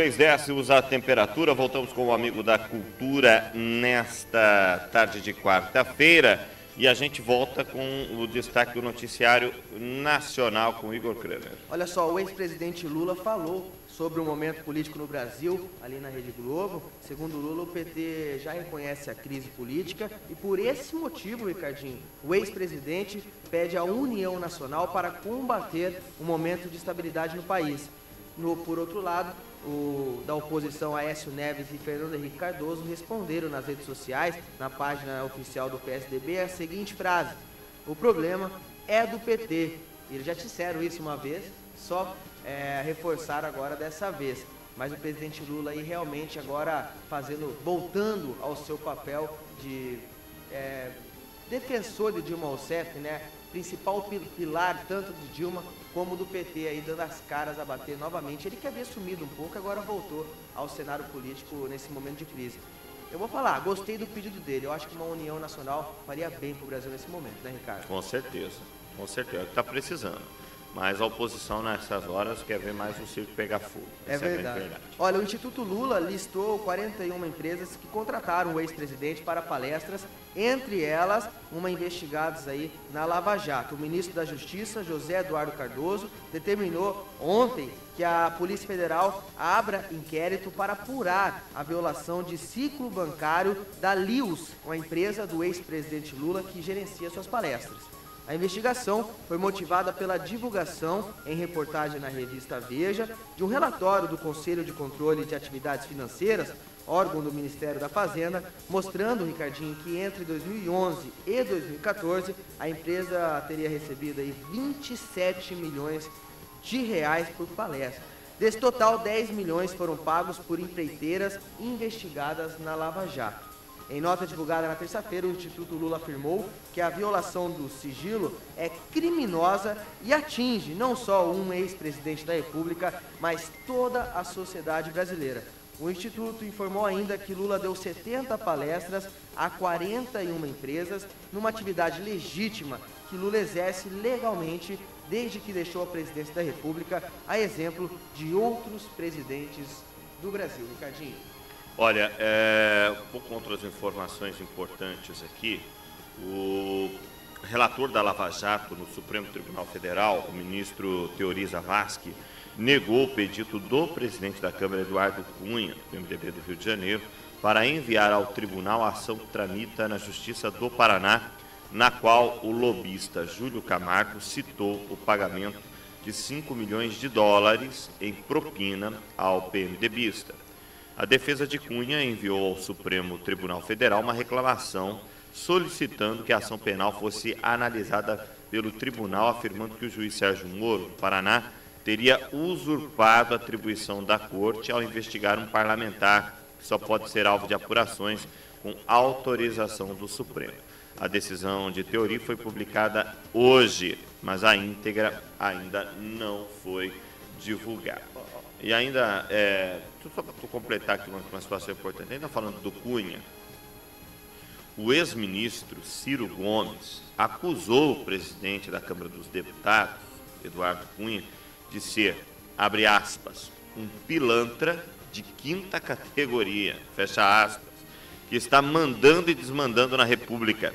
3 décimos a temperatura. Voltamos com o Amigo da Cultura nesta tarde de quarta-feira. E a gente volta com o destaque do noticiário nacional com Igor Kramer. Olha só, o ex-presidente Lula falou sobre o momento político no Brasil, ali na Rede Globo. Segundo Lula, o PT já reconhece a crise política e por esse motivo, Ricardinho, o ex-presidente pede a união nacional para combater o momento de estabilidade no país. Por outro lado, da oposição, Aécio Neves e Fernando Henrique Cardoso responderam nas redes sociais, na página oficial do PSDB, a seguinte frase: o problema é do PT. Eles já disseram isso uma vez, só reforçaram agora dessa vez. Mas o presidente Lula aí realmente agora voltando ao seu papel de defensor de Dilma Rousseff, né? Principal pilar tanto de Dilma como do PT, aí dando as caras a bater novamente. Ele que havia sumido um pouco, agora voltou ao cenário político nesse momento de crise. Eu vou falar, gostei do pedido dele. Eu acho que uma união nacional faria bem para o Brasil nesse momento, né, Ricardo? Com certeza, é o que está precisando. Mas a oposição nessas horas quer ver mais o circo pegar fogo. É verdade. Olha, o Instituto Lula listou 41 empresas que contrataram o ex-presidente para palestras, entre elas uma investigadas aí na Lava Jato. O ministro da Justiça, José Eduardo Cardoso, determinou ontem que a Polícia Federal abra inquérito para apurar a violação de ciclo bancário da Lius, uma empresa do ex-presidente Lula que gerencia suas palestras. A investigação foi motivada pela divulgação, em reportagem na revista Veja, de um relatório do Conselho de Controle de Atividades Financeiras, órgão do Ministério da Fazenda, mostrando, Ricardinho, que entre 2011 e 2014 a empresa teria recebido aí 27 milhões de reais por palestra. Desse total, 10 milhões foram pagos por empreiteiras investigadas na Lava Jato. Em nota divulgada na terça-feira, o Instituto Lula afirmou que a violação do sigilo é criminosa e atinge não só um ex-presidente da República, mas toda a sociedade brasileira. O Instituto informou ainda que Lula deu 70 palestras a 41 empresas, numa atividade legítima que Lula exerce legalmente desde que deixou a presidência da República, a exemplo de outros presidentes do Brasil. Ricardinho. Olha, um pouco outras informações importantes aqui. O relator da Lava Jato no Supremo Tribunal Federal, o ministro Teori Zavascki, negou o pedido do presidente da Câmara, Eduardo Cunha, do MDB do Rio de Janeiro, para enviar ao tribunal a ação que tramita na Justiça do Paraná, na qual o lobista Júlio Camargo citou o pagamento de 5 milhões de dólares em propina ao PMDBista. A defesa de Cunha enviou ao Supremo Tribunal Federal uma reclamação solicitando que a ação penal fosse analisada pelo tribunal, afirmando que o juiz Sérgio Moro, do Paraná, teria usurpado a atribuição da corte ao investigar um parlamentar que só pode ser alvo de apurações com autorização do Supremo. A decisão de Teori foi publicada hoje, mas a íntegra ainda não foi divulgada. E ainda, só para completar aqui uma situação importante, ainda falando do Cunha, o ex-ministro Ciro Gomes acusou o presidente da Câmara dos Deputados, Eduardo Cunha, de ser, abre aspas, um pilantra de quinta categoria, fecha aspas, que está mandando e desmandando na República.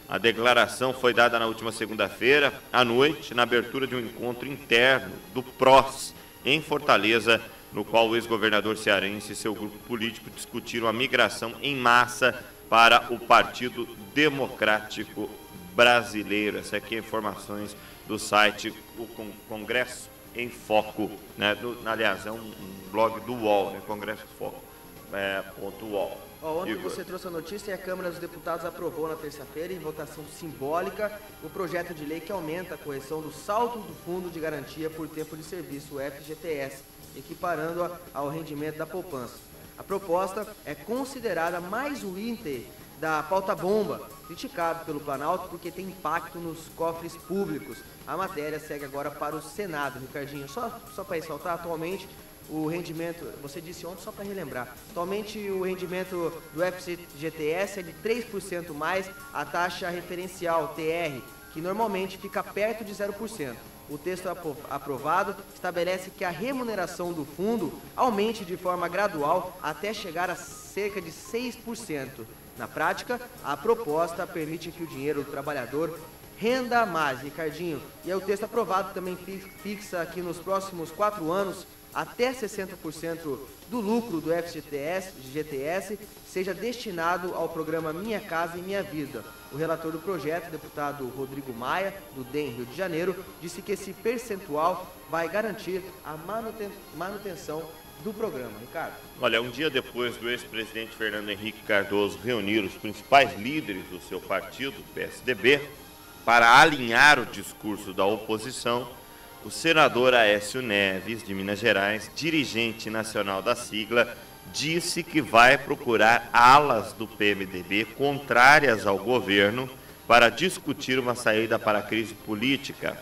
A declaração foi dada na última segunda-feira, à noite, na abertura de um encontro interno do PROS, em Fortaleza, no qual o ex-governador cearense e seu grupo político discutiram a migração em massa para o Partido Democrático Brasileiro. Essa aqui é informações do site o Congresso em Foco, né? Aliás, é um blog do UOL, né? Congresso Foco, .uol. Ontem você trouxe a notícia e a Câmara dos Deputados aprovou na terça-feira, em votação simbólica, o projeto de lei que aumenta a correção do saldo do Fundo de Garantia por Tempo de Serviço, o FGTS, equiparando-a ao rendimento da poupança. A proposta é considerada mais um item da pauta-bomba, criticado pelo Planalto porque tem impacto nos cofres públicos. A matéria segue agora para o Senado, Ricardinho. Só para ressaltar, atualmente o rendimento, você disse ontem, só para relembrar, atualmente o rendimento do FGTS é de 3% mais a taxa referencial, TR, que normalmente fica perto de 0%. O texto aprovado estabelece que a remuneração do fundo aumente de forma gradual até chegar a cerca de 6%. Na prática, a proposta permite que o dinheiro do trabalhador renda mais, Ricardinho. E aí o texto aprovado também fixa que nos próximos 4 anos, até 60% do lucro do FGTS seja destinado ao programa Minha Casa e Minha Vida. O relator do projeto, deputado Rodrigo Maia, do DEM Rio de Janeiro, disse que esse percentual vai garantir a manutenção do programa. Ricardo. Olha, um dia depois do ex-presidente Fernando Henrique Cardoso reunir os principais líderes do seu partido, PSDB, para alinhar o discurso da oposição, o senador Aécio Neves, de Minas Gerais, dirigente nacional da sigla, disse que vai procurar alas do PMDB contrárias ao governo para discutir uma saída para a crise política.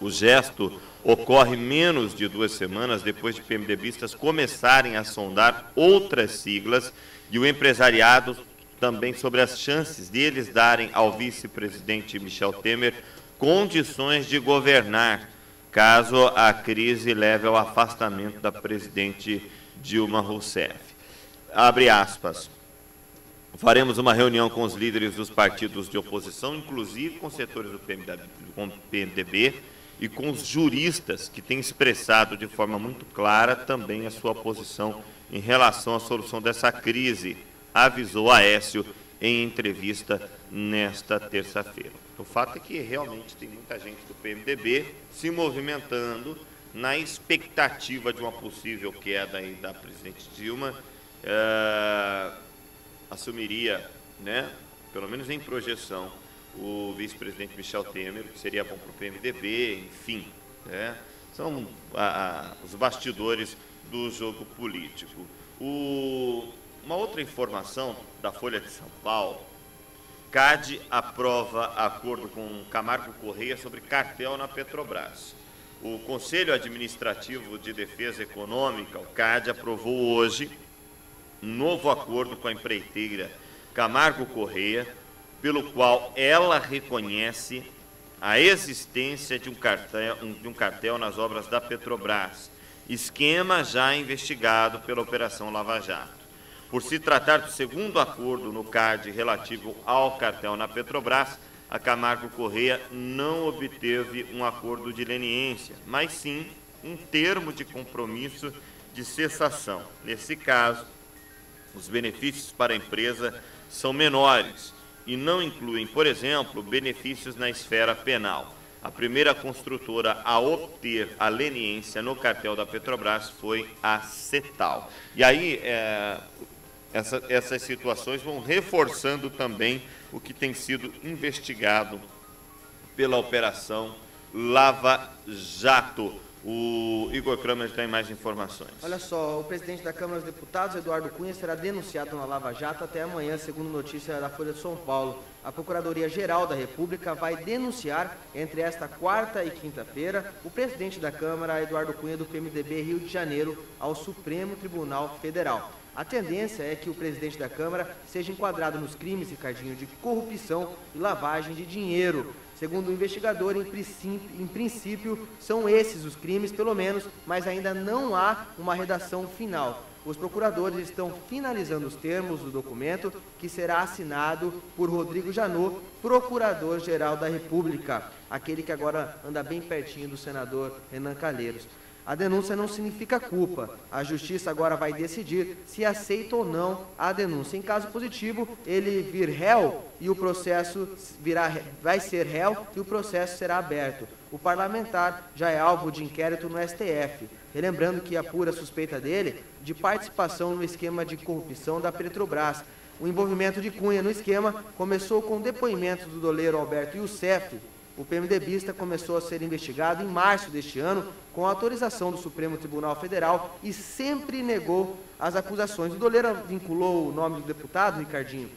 O gesto ocorre menos de 2 semanas depois de PMDBistas começarem a sondar outras siglas e o empresariado também sobre as chances deles darem ao vice-presidente Michel Temer condições de governar, caso a crise leve ao afastamento da presidente Dilma Rousseff. Abre aspas. Faremos uma reunião com os líderes dos partidos de oposição, inclusive com setores do PMDB e com os juristas que têm expressado de forma muito clara também a sua posição em relação à solução dessa crise, avisou Aécio em entrevista nesta terça-feira. O fato é que realmente tem muita gente do PMDB se movimentando na expectativa de uma possível queda aí da presidente Dilma. Assumiria, né, pelo menos em projeção, o vice-presidente Michel Temer, que seria bom para o PMDB, enfim, né, são os bastidores do jogo político. Uma outra informação da Folha de São Paulo: CAD aprova acordo com Camargo Correia sobre cartel na Petrobras. O Conselho Administrativo de Defesa Econômica, o CAD, aprovou hoje um novo acordo com a empreiteira Camargo Correia, pelo qual ela reconhece a existência de um cartel nas obras da Petrobras, esquema já investigado pela Operação Lava Jato. Por se tratar do segundo acordo no CAD relativo ao cartel na Petrobras, a Camargo Correia não obteve um acordo de leniência, mas sim um termo de compromisso de cessação. Nesse caso, os benefícios para a empresa são menores e não incluem, por exemplo, benefícios na esfera penal. A primeira construtora a obter a leniência no cartel da Petrobras foi a Cetal. E aí, essas situações vão reforçando também o que tem sido investigado pela Operação Lava Jato. O Igor Kramer tem mais informações. Olha só, o presidente da Câmara dos Deputados, Eduardo Cunha, será denunciado na Lava Jato até amanhã, segundo notícia da Folha de São Paulo. A Procuradoria-Geral da República vai denunciar, entre esta quarta e quinta-feira, o presidente da Câmara, Eduardo Cunha, do PMDB Rio de Janeiro, ao Supremo Tribunal Federal. A tendência é que o presidente da Câmara seja enquadrado nos crimes, Ricardinho, de corrupção e lavagem de dinheiro. Segundo o investigador, em princípio, são esses os crimes, pelo menos, mas ainda não há uma redação final. Os procuradores estão finalizando os termos do documento, que será assinado por Rodrigo Janot, Procurador-Geral da República, aquele que agora anda bem pertinho do senador Renan Calheiros. A denúncia não significa culpa. A Justiça agora vai decidir se aceita ou não a denúncia. Em caso positivo, ele vir réu e o processo vai ser réu e o processo será aberto. O parlamentar já é alvo de inquérito no STF. Relembrando que apura a suspeita dele de participação no esquema de corrupção da Petrobras. O envolvimento de Cunha no esquema começou com depoimentos do doleiro Alberto Youssef. O PMDBista começou a ser investigado em março deste ano, com autorização do Supremo Tribunal Federal, e sempre negou as acusações. O doleiro vinculou o nome do deputado, Ricardinho,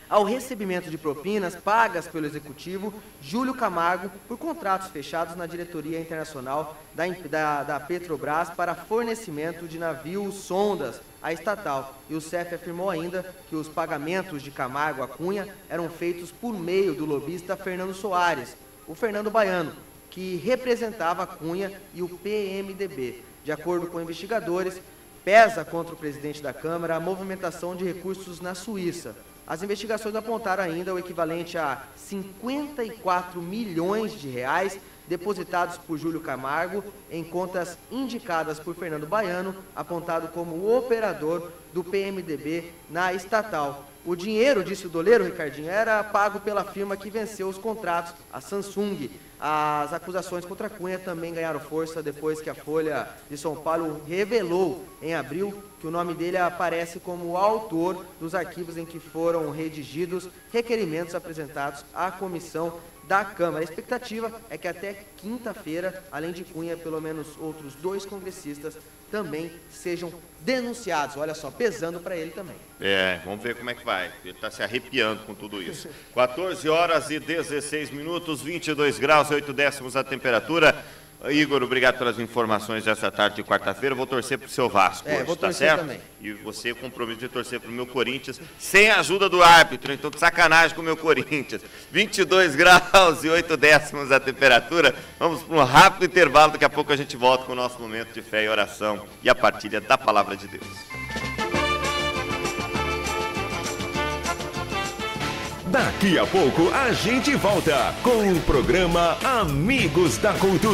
ao recebimento de propinas pagas pelo executivo Júlio Camargo por contratos fechados na diretoria internacional da Petrobras para fornecimento de navios sondas à estatal. E o CEF afirmou ainda que os pagamentos de Camargo a Cunha eram feitos por meio do lobista Fernando Soares, o Fernando Baiano, que representava Cunha e o PMDB. De acordo com investigadores, pesa contra o presidente da Câmara a movimentação de recursos na Suíça. As investigações apontaram ainda o equivalente a 54 milhões de reais depositados por Júlio Camargo em contas indicadas por Fernando Baiano, apontado como o operador do PMDB na estatal. O dinheiro, disse o doleiro Ricardinho, era pago pela firma que venceu os contratos, a Samsung. As acusações contra Cunha também ganharam força depois que a Folha de São Paulo revelou em abril que o nome dele aparece como o autor dos arquivos em que foram redigidos requerimentos apresentados à comissão da Câmara. A expectativa é que até quinta-feira, além de Cunha, pelo menos outros 2 congressistas também sejam denunciados. Olha só, pesando para ele também. Vamos ver como é que vai. Ele está se arrepiando com tudo isso. 14h16, 22 graus, 8 décimos a temperatura. Igor, obrigado pelas informações dessa tarde de quarta-feira. Vou torcer para o seu Vasco hoje, vou torcer certo? Também. E você compromisso de torcer para o meu Corinthians, sem a ajuda do árbitro. Então, de sacanagem com o meu Corinthians. 22 graus e 8 décimos a temperatura. Vamos para um rápido intervalo. Daqui a pouco a gente volta com o nosso momento de fé e oração e a partilha da Palavra de Deus. Daqui a pouco a gente volta com o programa Amigos da Cultura.